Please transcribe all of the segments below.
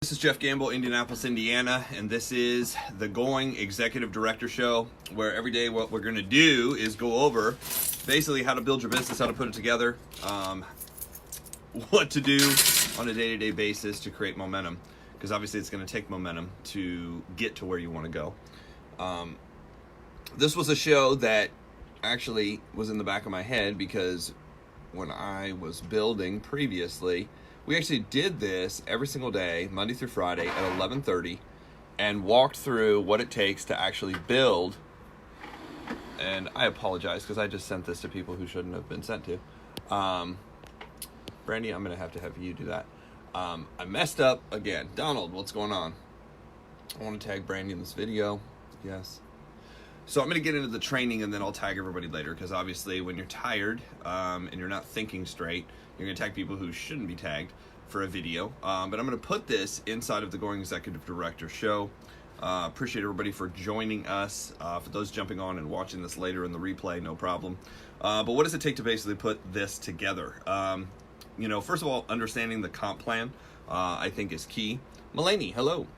This is Jeff Gamble, Indianapolis, Indiana, and this is the Going Executive Director Show, where every day what we're going to do is go over basically how to build your business, how to put it together, what to do on a day-to-day basis to create momentum, because obviously it's going to take momentum to get to where you want to go. This was a show that actually was in the back of my head because when I was building previously, we actually did this every single day, Monday through Friday at 11:30, and walked through what it takes to actually build. And I apologize because I just sent this to people who shouldn't have been sent to. Brandy, I'm going to have you do that. I messed up again. Donald, what's going on? I want to tag Brandy in this video. Yes. So I'm going to get into the training and then I'll tag everybody later, because obviously when you're tired and you're not thinking straight, you're going to tag people who shouldn't be tagged for a video. But I'm going to put this inside of the Going Executive Director Show. Appreciate everybody for joining us. For those jumping on and watching this later in the replay, no problem. But what does it take to basically put this together? First of all, understanding the comp plan, I think is key. Mulaney, hello.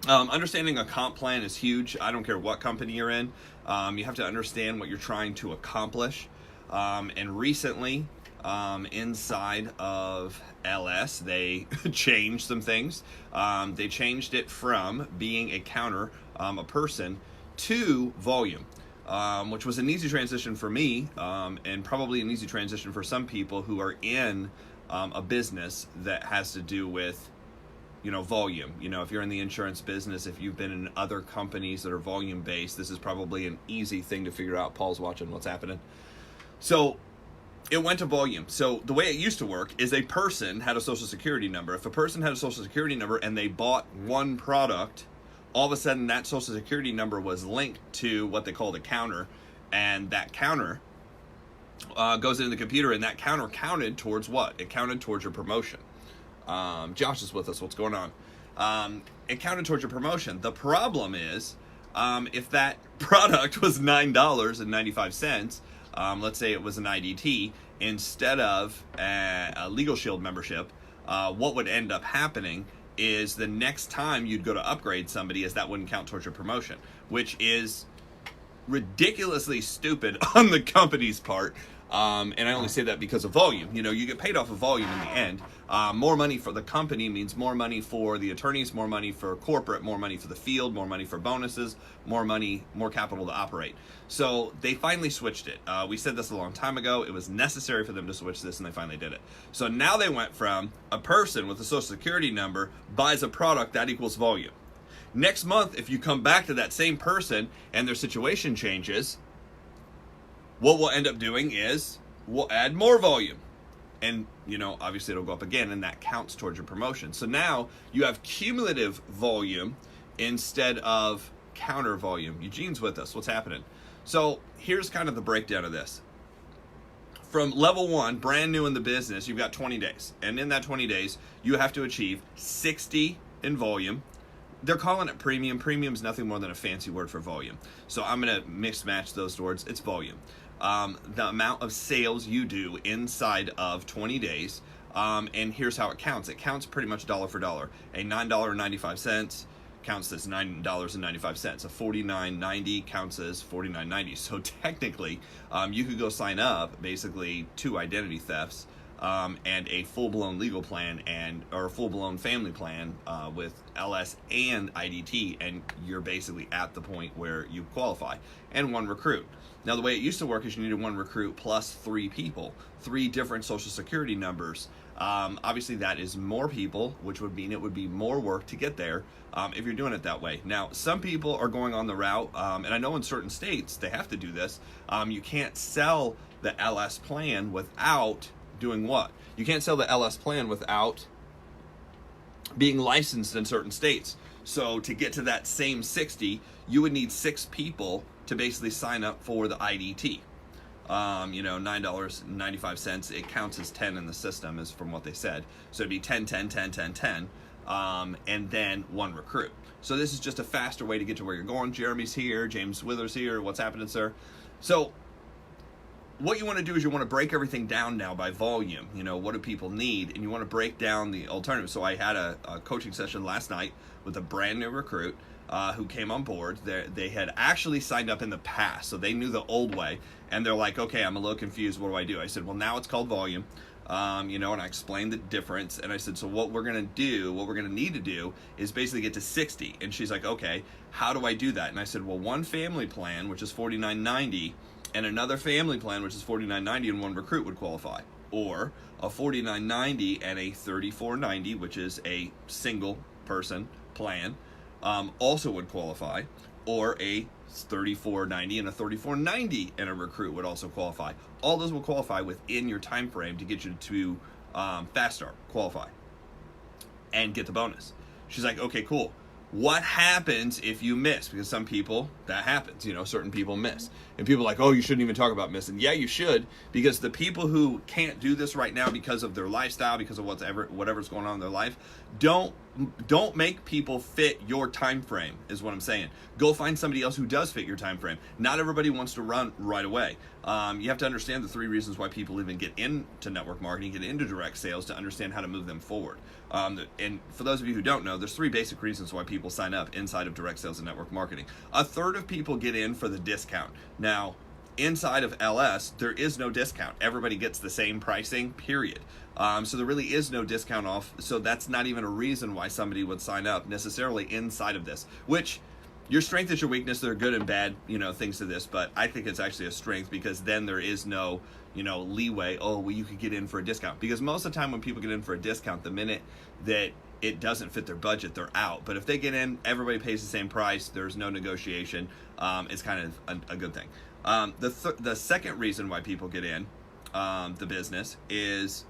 Understanding a comp plan is huge. I don't care what company you're in. You have to understand what you're trying to accomplish. And recently, inside of LS, they changed some things. They changed it from being a counter, a person, to volume, which was an easy transition for me, and probably an easy transition for some people who are in a business that has to do with volume. If you're in the insurance business, if you've been in other companies that are volume based, this is probably an easy thing to figure out. Paul's watching what's happening. So it went to volume. So the way it used to work is a person had a social security number. If a person had a social security number and they bought one product, all of a sudden that social security number was linked to what they called a counter, and that counter goes into the computer, and that counter counted towards what? It counted towards your promotion. Josh is with us. What's going on? It counted towards your promotion. The problem is, if that product was $9.95, let's say it was an IDT instead of a Legal Shield membership, what would end up happening is the next time you'd go to upgrade somebody, is that wouldn't count towards your promotion, which is ridiculously stupid on the company's part. And I only say that because of volume. You get paid off of volume in the end. More money for the company means more money for the attorneys, more money for corporate, more money for the field, more money for bonuses, more money, more capital to operate. So they finally switched it. We said this a long time ago. It was necessary for them to switch this, and they finally did it. So now they went from a person with a social security number buys a product that equals volume. Next month, if you come back to that same person and their situation changes, what we'll end up doing is we'll add more volume. And, obviously it'll go up again, and that counts towards your promotion. So now you have cumulative volume instead of counter volume. Eugene's with us. What's happening? So here's kind of the breakdown of this. From level 1, brand new in the business, you've got 20 days. And in that 20 days, you have to achieve 60 in volume. They're calling it premium. Premium is nothing more than a fancy word for volume. So I'm going to mix match those words. It's volume. The amount of sales you do inside of 20 days. And here's how it counts. It counts pretty much dollar for dollar. A $9.95 counts as $9.95. A $49.90 counts as $49.90. So technically, you could go sign up basically 2 identity thefts, and a full-blown legal plan or a full-blown family plan with LS and IDT, and you're basically at the point where you qualify, and 1 recruit. Now, the way it used to work is you needed 1 recruit plus 3 people, 3 different social security numbers. Obviously, that is more people, which would mean it would be more work to get there if you're doing it that way. Now, some people are going on the route, and I know in certain states they have to do this. You can't sell the LS plan without doing what? You can't sell the LS plan without being licensed in certain states. So to get to that same 60, you would need 6 people to basically sign up for the IDT. $9.95, it counts as 10 in the system, is from what they said. So it'd be 10, 10, 10, 10, 10, and then 1 recruit. So this is just a faster way to get to where you're going. Jeremy's here, James Withers here. What's happening, sir? So what you want to do is you want to break everything down now by volume. You know, what do people need? And you want to break down the alternatives. So I had a coaching session last night with a brand new recruit who came on board. They had actually signed up in the past, so they knew the old way. And they're like, okay, I'm a little confused. What do? I said, well, now it's called volume. You know, and I explained the difference. And I said, so what we're going to need to do is basically get to 60. And she's like, okay, how do I do that? And I said, well, one family plan, which is $49.90, and another family plan, which is $49.90, and one recruit would qualify. Or a $49.90 and a $34.90, which is a single person plan, also would qualify. Or a $34.90 and a $34.90 and a recruit would also qualify. All those will qualify within your time frame to get you to Fast Start, qualify, and get the bonus. She's like, okay, cool. What happens if you miss? Because some people, that happens, you know, certain people miss. And people are like, oh, you shouldn't even talk about missing. Yeah, you should, because the people who can't do this right now because of their lifestyle, because of whatever's going on in their life, don't make people fit your time frame, is what I'm saying. Go find somebody else who does fit your time frame. Not everybody wants to run right away. You have to understand the 3 reasons why people even get into network marketing, get into direct sales, to understand how to move them forward. And for those of you who don't know, there's 3 basic reasons why people sign up inside of direct sales and network marketing. A third of people get in for the discount. Now, inside of LS, there is no discount. Everybody gets the same pricing, period. So there really is no discount off. So that's not even a reason why somebody would sign up necessarily inside of this, which your strength is your weakness. There are good and bad, you know, things to this, but I think it's actually a strength, because then there is no, you know, leeway. Oh, well, you could get in for a discount, because most of the time when people get in for a discount, the minute that it doesn't fit their budget, they're out. But if they get in, everybody pays the same price. There's no negotiation. It's kind of a good thing. The second reason why people get in the business is,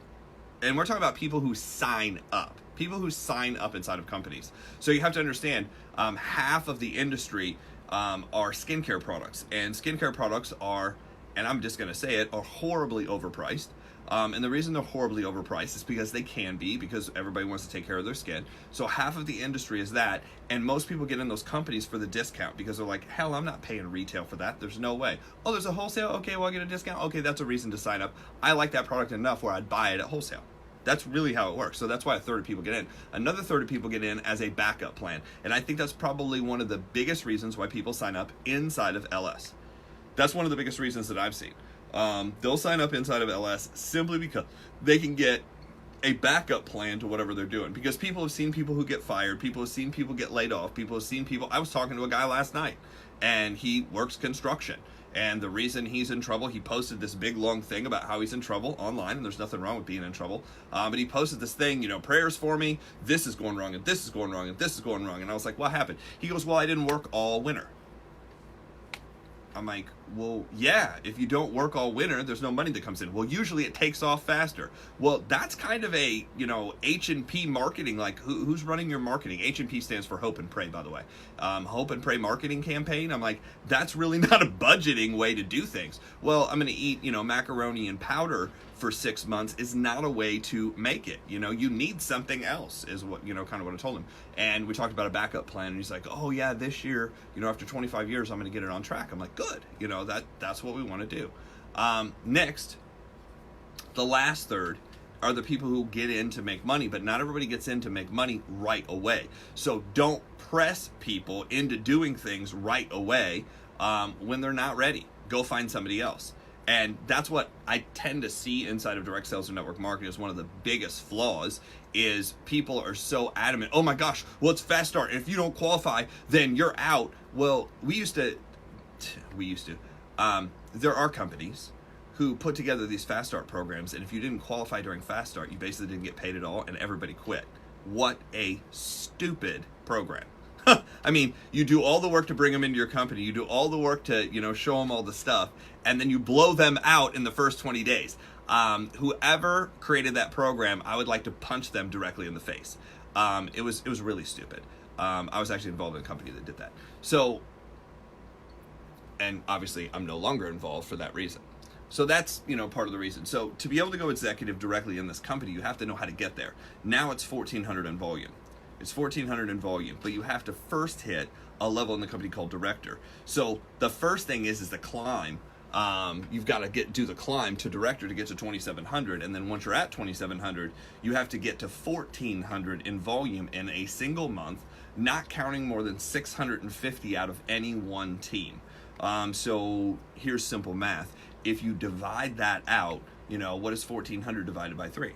and we're talking about people who sign up. People who sign up inside of companies. So you have to understand, half of the industry are skincare products. And skincare products are, and I'm just going to say it, are horribly overpriced. And the reason they're horribly overpriced is because they can be, because everybody wants to take care of their skin. So half of the industry is that, and most people get in those companies for the discount, because they're like, hell, I'm not paying retail for that. There's no way. Oh, there's a wholesale? Okay, well, I get a discount? Okay, that's a reason to sign up. I like that product enough where I'd buy it at wholesale. That's really how it works. So that's why a third of people get in. Another third of people get in as a backup plan. And I think that's probably one of the biggest reasons why people sign up inside of LS. That's one of the biggest reasons that I've seen. They'll sign up inside of LS simply because they can get a backup plan to whatever they're doing. Because people have seen people who get fired. People have seen people get laid off. People have seen people. I was talking to a guy last night, and he works construction. And the reason he's in trouble, he posted this big long thing about how he's in trouble online, and there's nothing wrong with being in trouble. But he posted this thing, you know, prayers for me. This is going wrong, and this is going wrong, and this is going wrong. And I was like, what happened? He goes, well, I didn't work all winter. I'm like, well, yeah, if you don't work all winter, there's no money that comes in. Well, usually it takes off faster. Well, that's kind of a, you know, H&P marketing, like who's running your marketing? H&P stands for Hope and Pray, by the way. Hope and Pray marketing campaign. I'm like, that's really not a budgeting way to do things. Well, I'm going to eat, you know, macaroni and powder for 6 months is not a way to make it. You know, you need something else, is what, you know, kind of what I told him. And we talked about a backup plan, and he's like, oh yeah, this year, you know, after 25 years, I'm going to get it on track. I'm like, good. You know, that's what we want to do. Next, the last third are the people who get in to make money, but not everybody gets in to make money right away. So don't press people into doing things right away when they're not ready. Go find somebody else. And that's what I tend to see inside of direct sales and network marketing is one of the biggest flaws, is people are so adamant. Oh my gosh, well, it's Fast Start. If you don't qualify, then you're out. Well, we used to, there are companies who put together these Fast Start programs, and if you didn't qualify during Fast Start, you basically didn't get paid at all, and everybody quit. What a stupid program. I mean, you do all the work to bring them into your company. You do all the work to, you know, show them all the stuff, and then you blow them out in the first 20 days. Whoever created that program, I would like to punch them directly in the face. It was really stupid. I was actually involved in a company that did that. So, and obviously I'm no longer involved for that reason. So that's, you know, part of the reason. So to be able to go executive directly in this company, you have to know how to get there. Now it's 1,400 in volume. It's 1,400 in volume, but you have to first hit a level in the company called director. So the first thing is the climb You've got to do the climb to director to get to 2,700, and then once you're at 2,700, you have to get to 1,400 in volume in a single month, not counting more than 650 out of any one team. So here's simple math. If you divide that out, what is 1,400 divided by 3?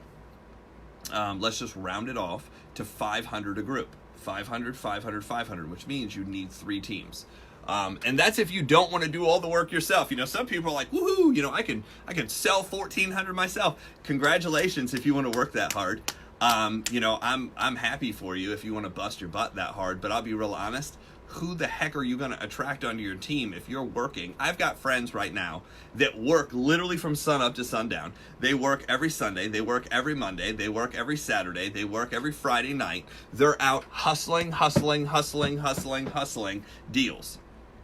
Let's just round it off to 500 a group. 500, 500, 500, which means you need 3 teams. And that's if you don't want to do all the work yourself. Some people are like, woohoo, I can sell 1,400 myself. Congratulations if you want to work that hard. I'm happy for you if you want to bust your butt that hard, but I'll be real honest. Who the heck are you going to attract onto your team if you're working? I've got friends right now that work literally from sun up to sundown. They work every Sunday, they work every Monday, they work every Saturday, they work every Friday night. They're out hustling deals.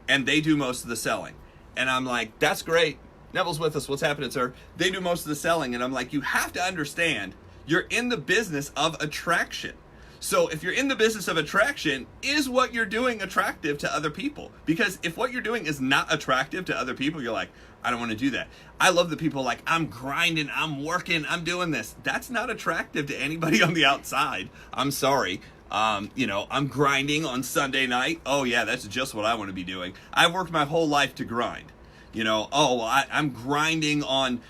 And they do most of the selling. And I'm like, that's great. Neville's with us. What's happening, sir? They do most of the selling. And I'm like, you have to understand, you're in the business of attraction. So if you're in the business of attraction, is what you're doing attractive to other people? Because if what you're doing is not attractive to other people, you're like, I don't want to do that. I love the people like, I'm grinding, I'm working, I'm doing this. That's not attractive to anybody on the outside. I'm sorry. I'm grinding on Sunday night. Oh yeah, that's just what I want to be doing. I've worked my whole life to grind. I'm grinding on,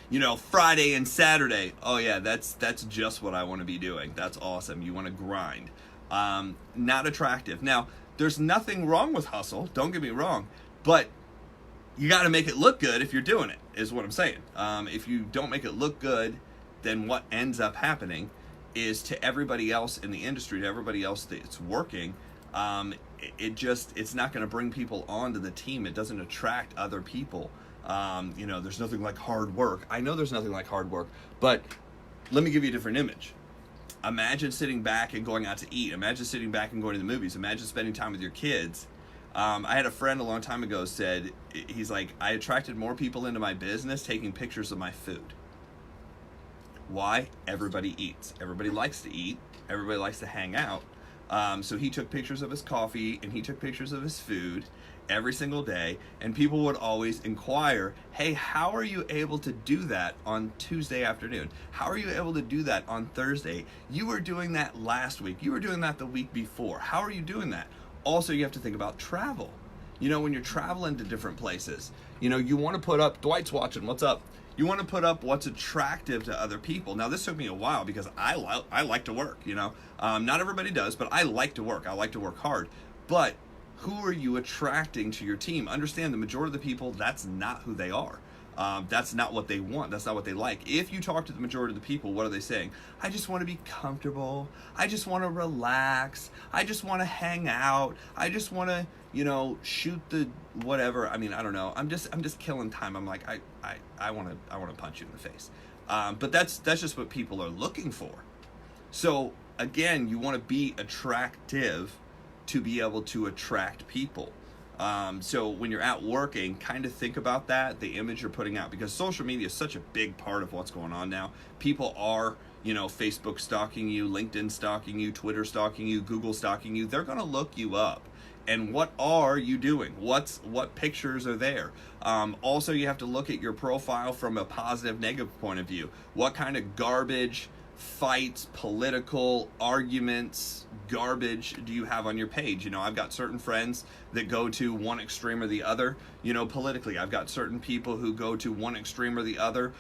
Friday and Saturday. Oh yeah, that's just what I want to be doing. That's awesome. You want to grind. Not attractive. Now, there's nothing wrong with hustle. Don't get me wrong, but you got to make it look good if you're doing it, is what I'm saying. If you don't make it look good, then what ends up happening is to everybody else in the industry, to everybody else that's working, it's not going to bring people onto the team. It doesn't attract other people. There's nothing like hard work. I know there's nothing like hard work, but let me give you a different image. Imagine sitting back and going out to eat. Imagine sitting back and going to the movies. Imagine spending time with your kids. I had a friend a long time ago said, he's like, I attracted more people into my business taking pictures of my food. Why? Everybody eats. Everybody likes to eat. Everybody likes to hang out. So he took pictures of his coffee and he took pictures of his food every single day. And people would always inquire, hey, how are you able to do that on Tuesday afternoon? How are you able to do that on Thursday? You were doing that last week. You were doing that the week before. How are you doing that? Also, you have to think about travel. When you're traveling to different places, you want to put up, Dwight's watching, what's up? You want to put up what's attractive to other people. Now, this took me a while because I like to work, Not everybody does, but I like to work. I like to work hard. But who are you attracting to your team? Understand the majority of the people, that's not who they are. That's not what they want. That's not what they like. If you talk to the majority of the people, what are they saying? I just want to be comfortable. I just want to relax. I just want to hang out. I just want to, shoot the whatever. I mean, I don't know. I'm just killing time. I'm like, I want to punch you in the face. But that's just what people are looking for. So again, you want to be attractive to be able to attract people. So when you're out working, kind of think about that, the image you're putting out, because social media is such a big part of what's going on now. People are, Facebook stalking you, LinkedIn stalking you, Twitter stalking you, Google stalking you. They're going to look you up. And what are you doing? What pictures are there? Also, you have to look at your profile from a positive, negative point of view. What kind of garbage, fights, political arguments, garbage do you have on your page? I've got certain friends that go to one extreme or the other, politically. I've got certain people who go to one extreme or the other.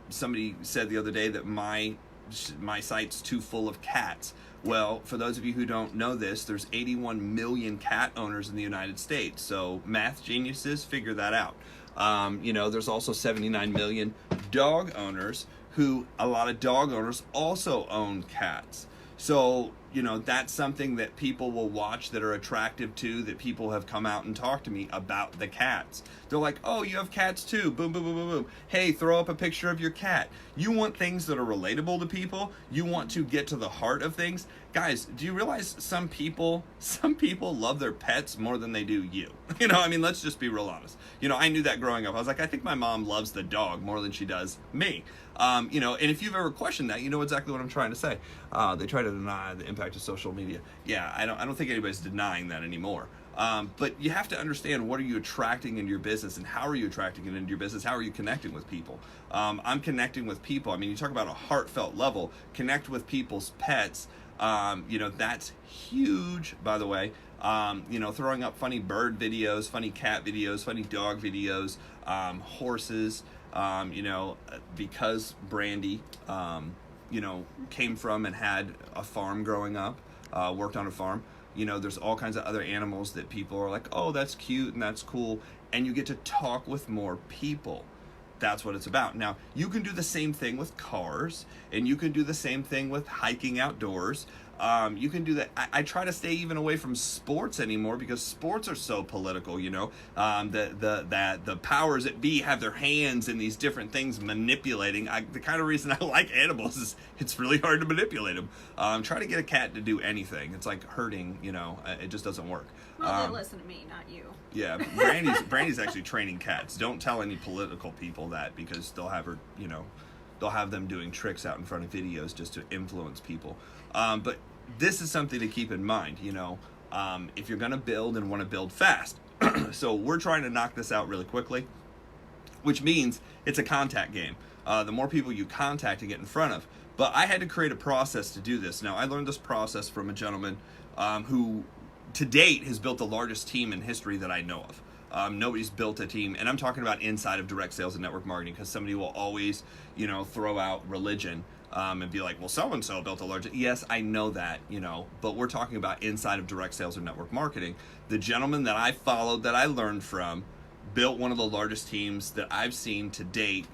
Somebody said the other day that my site's too full of cats. Well, for those of you who don't know this, there's 81 million cat owners in the United States. So math geniuses, figure that out. There's also 79 million dog owners who a lot of dog owners also own cats. So, that's something that people will watch that are attractive to, that people have come out and talked to me about the cats. They're like, oh, you have cats too. Boom, boom, boom, boom, boom. Hey, throw up a picture of your cat. You want things that are relatable to people. You want to get to the heart of things. Guys, do you realize some people love their pets more than they do you? I mean, let's just be real honest. I knew that growing up. I was like, I think my mom loves the dog more than she does me. And if you've ever questioned that, you know exactly what I'm trying to say. They try to deny the impact of social media. Yeah, I don't think anybody's denying that anymore. But you have to understand, what are you attracting into your business, and how are you attracting it into your business? How are you connecting with people? I'm connecting with people. I mean, you talk about a heartfelt level, connect with people's pets. That's huge, by the way. Throwing up funny bird videos, funny cat videos, funny dog videos, horses, because Brandy, came from and had a farm growing up, worked on a farm. There's all kinds of other animals that people are like, oh, that's cute and that's cool. And you get to talk with more people. That's what it's about. Now, you can do the same thing with cars, and you can do the same thing with hiking outdoors. You can do that. I try to stay even away from sports anymore, because sports are so political. The powers that be have their hands in these different things manipulating. The kind of reason I like animals is it's really hard to manipulate them. Try to get a cat to do anything. It's like herding. It just doesn't work. Well, they listen to me, not you. Yeah, Brandy's actually training cats. Don't tell any political people that, because they'll have her, they'll have them doing tricks out in front of videos just to influence people. But this is something to keep in mind, if you're going to build and want to build fast. So we're trying to knock this out really quickly, which means it's a contact game. The more people you contact to get in front of. But I had to create a process to do this. Now, I learned this process from a gentleman who, to date, has built the largest team in history that I know of. Nobody's built a team, and I'm talking about inside of direct sales and network marketing, because somebody will always, throw out religion and be like, well, so-and-so built a large... Yes, I know that, but we're talking about inside of direct sales or network marketing. The gentleman that I followed, that I learned from, built one of the largest teams that I've seen to date,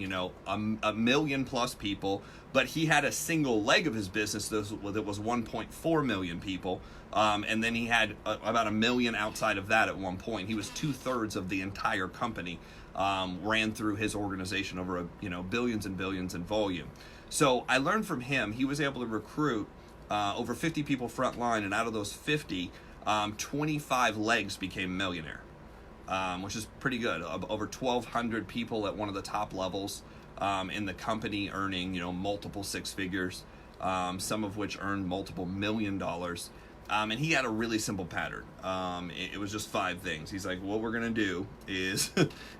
a million plus people, but he had a single leg of his business that was 1.4 million people. And then he had about 1 million outside of that at one point. He was 2/3 of the entire company, ran through his organization over billions and billions in volume. So I learned from him. He was able to recruit over 50 people frontline, and out of those 50, 25 legs became millionaire, which is pretty good. Over 1,200 people at one of the top levels in the company earning multiple six figures, some of which earned multiple $1 million. And he had a really simple pattern. It was just 5 things. He's like, what we're going to do is,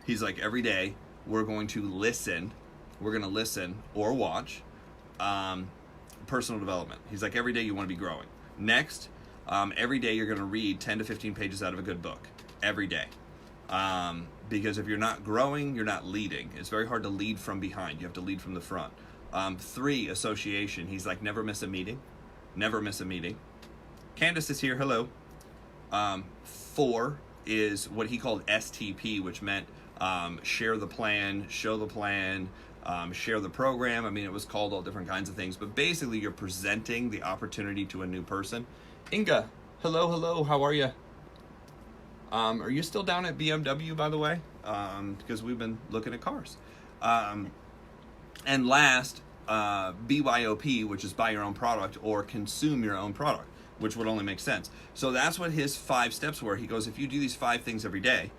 he's like, every day we're going to listen. We're going to listen or watch personal development. He's like, every day you want to be growing. Next, every day you're going to read 10 to 15 pages out of a good book. Every day. Because if you're not growing, you're not leading. It's very hard to lead from behind. You have to lead from the front. 3, association. He's like, never miss a meeting. Never miss a meeting. Candace is here. Hello. 4 is what he called STP, which meant share the plan, show the plan, share the program. I mean, it was called all different kinds of things, but basically you're presenting the opportunity to a new person. Inga, hello, how are you? Are you still down at BMW, by the way? Because we've been looking at cars. And last, BYOP, which is buy your own product or consume your own product, which would only make sense. So that's what his 5 steps were. He goes, if you do these 5 things every day,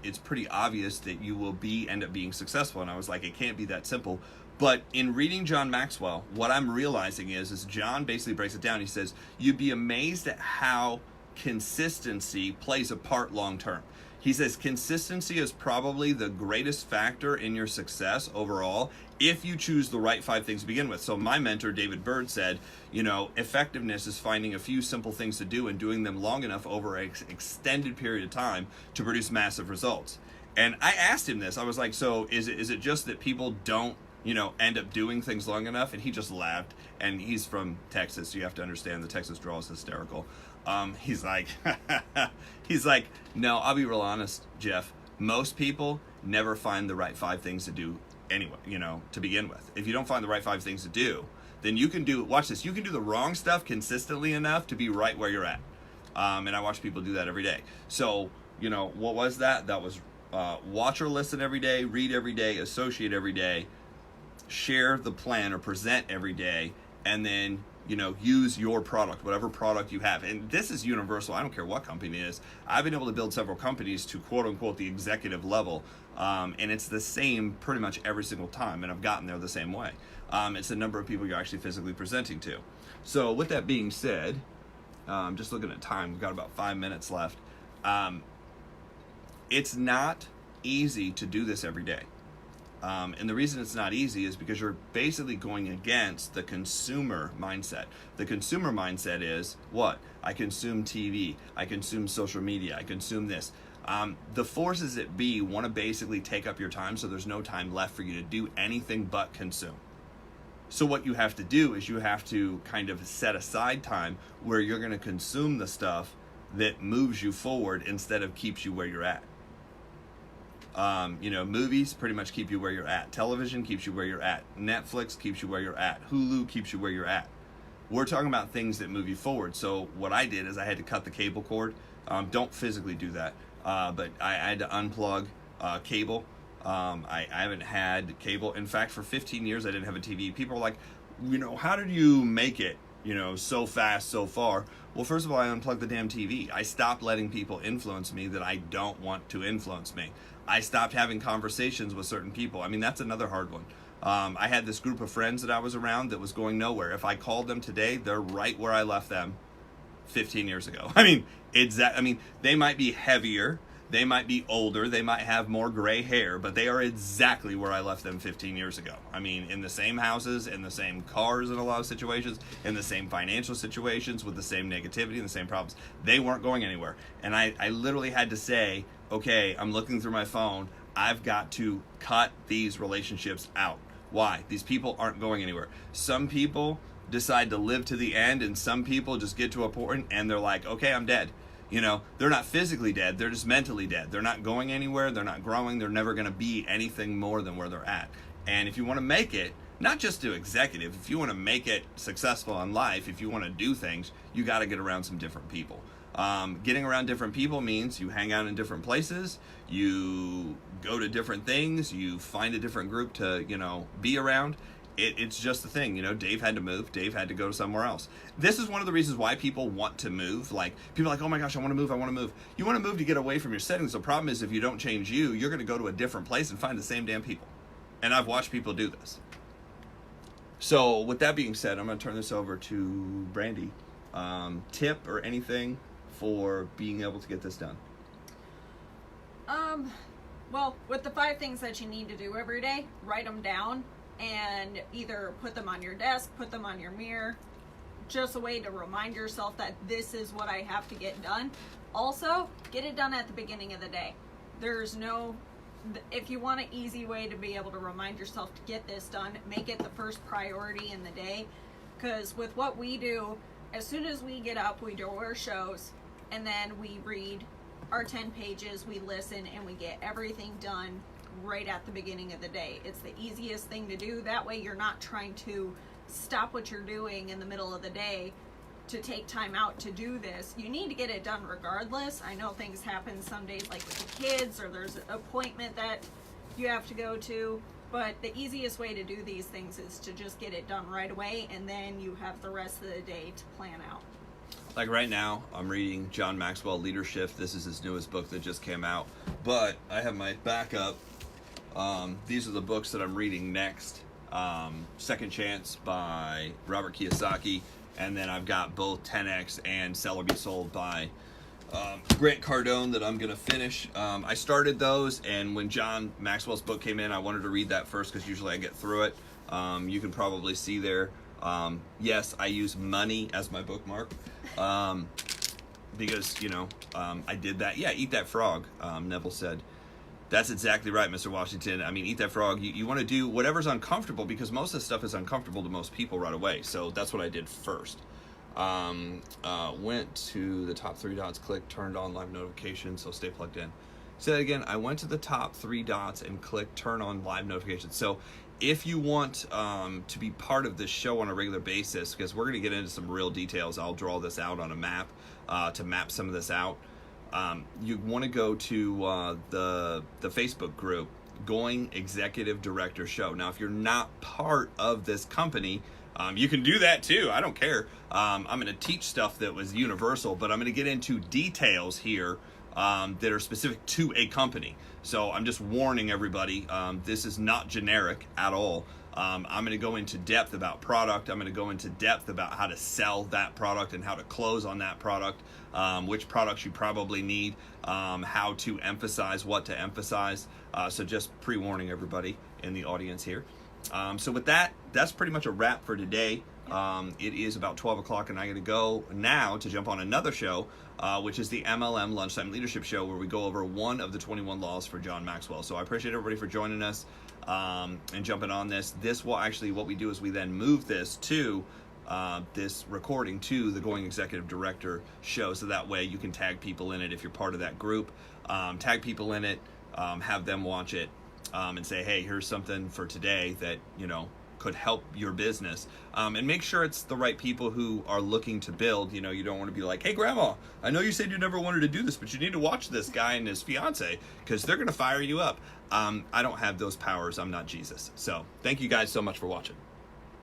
it's pretty obvious that you will end up being successful. And I was like, it can't be that simple. But in reading John Maxwell, what I'm realizing is John basically breaks it down. He says, you'd be amazed at how consistency plays a part long term. He says consistency is probably the greatest factor in your success overall if you choose the right 5 things to begin with. So my mentor, David Bird, said, effectiveness is finding a few simple things to do and doing them long enough over an extended period of time to produce massive results. And I asked him this. I was like, so is it just that people don't, end up doing things long enough? And he just laughed. And he's from Texas, so you have to understand the Texas drawl is hysterical. He's like, no, I'll be real honest, Jeff. Most people never find the right 5 things to do anyway, to begin with. If you don't find the right 5 things to do, then you can do, watch this, you can do the wrong stuff consistently enough to be right where you're at. And I watch people do that every day. So, what was that? That was watch or listen every day, read every day, associate every day, share the plan or present every day, and then use your product, whatever product you have. And this is universal. I don't care what company it is. I've been able to build several companies to quote unquote the executive level. And it's the same pretty much every single time. And I've gotten there the same way. It's the number of people you're actually physically presenting to. So with that being said, just looking at time, we've got about 5 minutes left. It's not easy to do this every day. And the reason it's not easy is because you're basically going against the consumer mindset. The consumer mindset is what? I consume TV, I consume social media, I consume this. The forces that be want to basically take up your time, so there's no time left for you to do anything but consume. So what you have to do is you have to kind of set aside time where you're going to consume the stuff that moves you forward instead of keeps you where you're at. Movies pretty much keep you where you're at. Television keeps you where you're at. Netflix keeps you where you're at. Hulu keeps you where you're at. We're talking about things that move you forward. So what I did is I had to cut the cable cord. Don't physically do that. But I had to unplug cable. I haven't had cable. In fact, for 15 years, I didn't have a TV. People are like, how did you make it, so fast, so far? Well, first of all, I unplugged the damn TV. I stopped letting people influence me that I don't want to influence me. I stopped having conversations with certain people. I mean, that's another hard one. I had this group of friends that I was around that was going nowhere. If I called them today, they're right where I left them 15 years ago. They might be heavier. They might be older, they might have more gray hair, but they are exactly where I left them 15 years ago. In the same houses, in the same cars in a lot of situations, in the same financial situations, with the same negativity and the same problems. They weren't going anywhere. And I literally had to say, okay, I'm looking through my phone, I've got to cut these relationships out. Why? These people aren't going anywhere. Some people decide to live to the end, and some people just get to a point and they're like, okay, I'm dead. They're not physically dead, they're just mentally dead. They're not going anywhere, they're not growing, they're never going to be anything more than where they're at. And if you want to make it, not just to executive, if you want to make it successful in life, if you want to do things, you got to get around some different people. Getting around different people means you hang out in different places, you go to different things, you find a different group to, be around. It's just the thing, Dave had to move. Dave had to go somewhere else. This is one of the reasons why people want to move. Like, people are like, oh my gosh, I want to move. You want to move to get away from your settings. The problem is if you don't change you're going to go to a different place and find the same damn people. And I've watched people do this. So with that being said, I'm going to turn this over to Brandy. Tip or anything for being able to get this done? Well, with the 5 things that you need to do every day, write them down. And either put them on your desk, put them on your mirror, just a way to remind yourself that this is what I have to get done. Also, get it done at the beginning of the day. If you want an easy way to be able to remind yourself to get this done, make it the first priority in the day. Because with what we do, as soon as we get up, we do our shows, and then we read our 10 pages, we listen, and we get everything done right at the beginning of the day. It's the easiest thing to do. That way you're not trying to stop what you're doing in the middle of the day to take time out to do this. You need to get it done regardless. I know things happen some days, like with the kids, or there's an appointment that you have to go to, but the easiest way to do these things is to just get it done right away, and then you have the rest of the day to plan out. Like right now, I'm reading John Maxwell Leadership. This is his newest book that just came out, but I have my backup. These are the books that I'm reading next. Second Chance by Robert Kiyosaki, and then I've got both 10X and Sell or Be Sold by Grant Cardone that I'm going to finish. I started those, and when John Maxwell's book came in, I wanted to read that first because usually I get through it. You can probably see there. Yes, I use money as my bookmark because, I did that. Yeah, eat that frog, Neville said. That's exactly right, Mr. Washington. Eat that frog. You want to do whatever's uncomfortable because most of the stuff is uncomfortable to most people right away. So that's what I did first. Went to the top 3 dots, clicked, turned on live notifications, so stay plugged in. Say that again. I went to the top 3 dots and clicked turn on live notifications. So if you want to be part of this show on a regular basis, because we're going to get into some real details, I'll draw this out on a map to map some of this out. You want to go to the Facebook group, Going Executive Director Show. Now, if you're not part of this company, You can do that too. I don't care. I'm going to teach stuff that was universal, but I'm going to get into details here that are specific to a company. So I'm just warning everybody, this is not generic at all. I'm going to go into depth about product. I'm going to go into depth about how to sell that product and how to close on that product, which products you probably need, how to emphasize what to emphasize. So just pre-warning everybody in the audience here. So with that, that's pretty much a wrap for today. It is about 12 o'clock, and I got to go now to jump on another show, which is the MLM Lunchtime Leadership Show, where we go over one of the 21 laws for John Maxwell. So I appreciate everybody for joining us and jumping on this. This will actually, what we do is we then move this to this recording to the Going Executive Director show, so that way you can tag people in it if you're part of that group. Tag people in it, have them watch it, and say, hey, here's something for today that, you know, could help your business, and make sure it's the right people who are looking to build. You know, you don't want to be like, hey grandma, I know you said you never wanted to do this, but you need to watch this guy and his fiance because they're going to fire you up. I don't have those powers. I'm not Jesus. So thank you guys so much for watching.